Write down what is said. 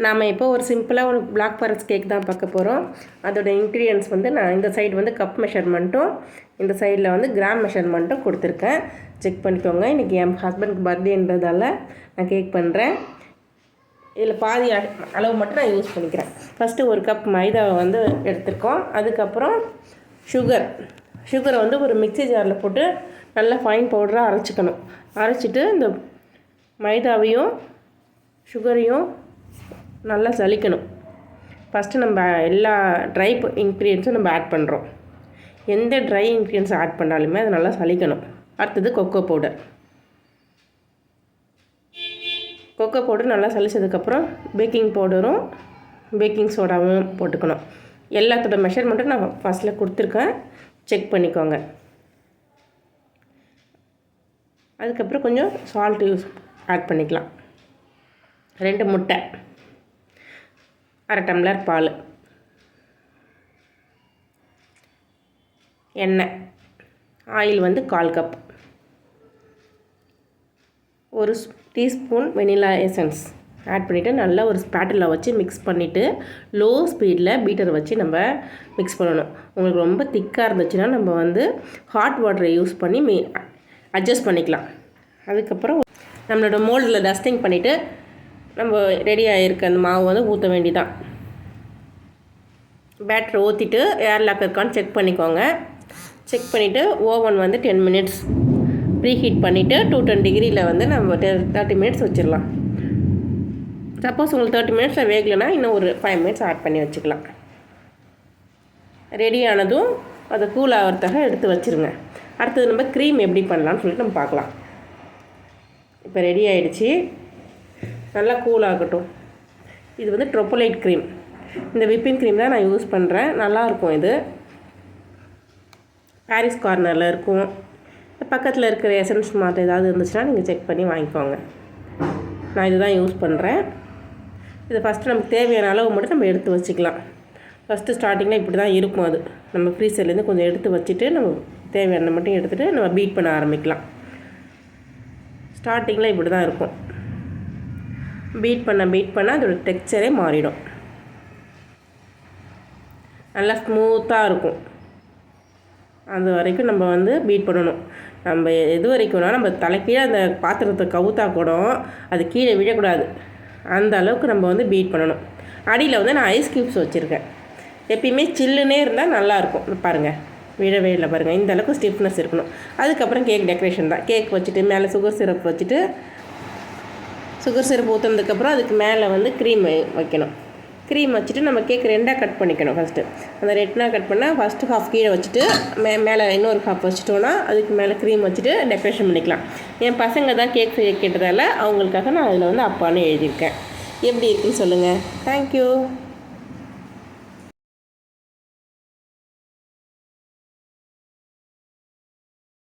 நாம் இப்போ ஒரு சிம்பிளாக ஒரு பிளாக் ஃபாரஸ்ட் கேக் தான் பார்க்க போகிறோம். அதோட இன்க்ரீடியன்ஸ் வந்து நான் இந்த சைடு வந்து கப் மெஷர்மெண்ட்டும் இந்த சைடில் வந்து கிராம் மெஷர்மெண்ட்டும் கொடுத்துருக்கேன். செக் பண்ணிக்கோங்க. இன்றைக்கி என் ஹஸ்பண்டுக்கு பர்த்டேன்றதால நான் கேக் பண்ணுறேன். இதில் பாதி அளவு மட்டும் நான் யூஸ் பண்ணிக்கிறேன். ஃபஸ்ட்டு ஒரு கப் மைதாவை வந்து எடுத்துருக்கோம். அதுக்கப்புறம் சுகரை வந்து ஒரு மிக்ஸி ஜாரில் போட்டு நல்லா ஃபைன் பவுடராக அரைச்சிக்கணும். அரைச்சிட்டு இந்த மைதாவையும் சுகரையும் நல்லா சலிக்கணும். ஃபஸ்ட்டு நம்ம எல்லா ட்ரை இன்க்ரீடியன்ஸும் நம்ம ஆட் பண்ணுறோம். எந்த ட்ரை இன்க்ரீடியன்ஸ் ஆட் பண்ணாலுமே அதை நல்லா சலிக்கணும். அடுத்தது கொக்கோ பவுடர் நல்லா சலிச்சதுக்கப்புறம் பேக்கிங் பவுடரும் பேக்கிங் சோடாவும் போட்டுக்கணும். எல்லாத்தோட மெஷர்மெண்ட்டும் நான் ஃபஸ்ட்டில் கொடுத்துருக்கேன். செக் பண்ணிக்கோங்க. அதுக்கப்புறம் கொஞ்சம் சால்ட் ஆட் பண்ணிக்கலாம். 2 முட்டை, 1/2 டம்ளர் பால், எண்ணெய், ஆயில் வந்து 1/4 cup, 1 teaspoon vanilla essence add பண்ணிவிட்டு நல்லா ஒரு ஸ்பேட்டில் வச்சு மிக்ஸ் பண்ணிவிட்டு லோ ஸ்பீடில் பீட்டர் வச்சு நம்ம மிக்ஸ் பண்ணணும். உங்களுக்கு ரொம்ப திக்காக இருந்துச்சுன்னா நம்ம வந்து ஹாட் வாட்டரை யூஸ் பண்ணி அட்ஜஸ்ட் பண்ணிக்கலாம். அதுக்கப்புறம் நம்மளோட மோல்டில் டஸ்டிங் பண்ணிவிட்டு நம்ம ரெடி ஆகிருக்க அந்த மாவு வந்து ஊற்ற வேண்டிதான். பேட்டரை ஊற்றிட்டு ஏர் லாக் இருக்கான்னு செக் பண்ணிக்கோங்க. செக் பண்ணிவிட்டு ஓவன் வந்து 10 மினிட்ஸ் ப்ரீ ஹீட் பண்ணிவிட்டு 210 டிகிரியில் வந்து நம்ம 30 மினிட்ஸ் வச்சிடலாம். சப்போஸ் உங்களுக்கு 30 மினிட்ஸில் வேகலைன்னா இன்னும் ஒரு 5 மினிட்ஸ் ஆட் பண்ணி வச்சுக்கலாம். ரெடி ஆனதும் அதை கூல் ஆகிறதுக்காக எடுத்து வச்சுருங்க. அடுத்தது நம்ம க்ரீம் எப்படி பண்ணலான்னு சொல்லிட்டு நம்ம பார்க்கலாம். இப்போ ரெடி ஆகிடுச்சு. நல்லா கூல் ஆகட்டும். இது வந்து ட்ரொப்போலைட் க்ரீம். இந்த விப்பிங் க்ரீம் தான் நான் யூஸ் பண்ணுறேன். நல்லாயிருக்கும். இது பாரிஸ் கார்னரில் இருக்கும். பக்கத்தில் இருக்கிற எசன்ஸ் மார்ட் ஏதாவது இருந்துச்சுன்னா நீங்கள் செக் பண்ணி வாங்கிக்கோங்க. நான் இது தான் யூஸ் பண்ணுறேன். இதை ஃபஸ்ட்டு நமக்கு தேவையான அளவு மட்டும் நம்ம எடுத்து வச்சுக்கலாம். ஃபஸ்ட்டு ஸ்டார்டிங்கில் இப்படி தான் இருக்கும். அது நம்ம ஃப்ரீசர்லேருந்து கொஞ்சம் எடுத்து வச்சுட்டு நம்ம தேவையான மட்டும் எடுத்துகிட்டு நம்ம பீட் பண்ண ஆரம்பிக்கலாம். ஸ்டார்டிங்கில் இப்படி தான் இருக்கும். பீட் பண்ண அதோட டெக்ஸ்சரே மாறிடும். நல்லா ஸ்மூத்தாக இருக்கும். அது வரைக்கும் நம்ம வந்து பீட் பண்ணணும். நம்ம எது வரைக்கும்னா நம்ம தலைக்கீழே அந்த பாத்திரத்தை கவுத்தா கூட அது கீழே விழக்கூடாது. அந்த அளவுக்கு நம்ம வந்து பீட் பண்ணணும். அடியில் வந்து நான் ஐஸ் க்யூப்ஸ் வச்சுருக்கேன். எப்பயுமே சில்லுன்னே இருந்தால் நல்லாயிருக்கும். பாருங்கள், விழவே இல்லை பாருங்கள். இந்த அளவுக்கு ஸ்டிஃப்னஸ் இருக்கணும். அதுக்கப்புறம் கேக் டெக்கரேஷன் தான். கேக் வச்சுட்டு மேலே சுகர் சிரப் வச்சுட்டு சுகர் சிரப் ஊற்றுனதுக்கப்புறம் அதுக்கு மேலே வந்து க்ரீம் வைக்கணும். க்ரீம் வச்சுட்டு நம்ம கேக் 2ஆக கட் பண்ணிக்கணும். ஃபஸ்ட்டு அந்த 2ஆக கட் பண்ணால் ஃபஸ்ட்டு ஹாஃப் கீழே வச்சுட்டு மேலே இன்னொரு ஹாஃப் வச்சுட்டோன்னா அதுக்கு மேலே க்ரீம் வச்சுட்டு டெக்கரேஷன் பண்ணிக்கலாம். என் பசங்க தான் கேக் செய்ய கேட்டதால் அவங்களுக்காக நான் அதில் வந்து அப்பான்னு எழுதியிருக்கேன். எப்படி இருக்குன்னு சொல்லுங்கள். தேங்க்யூ.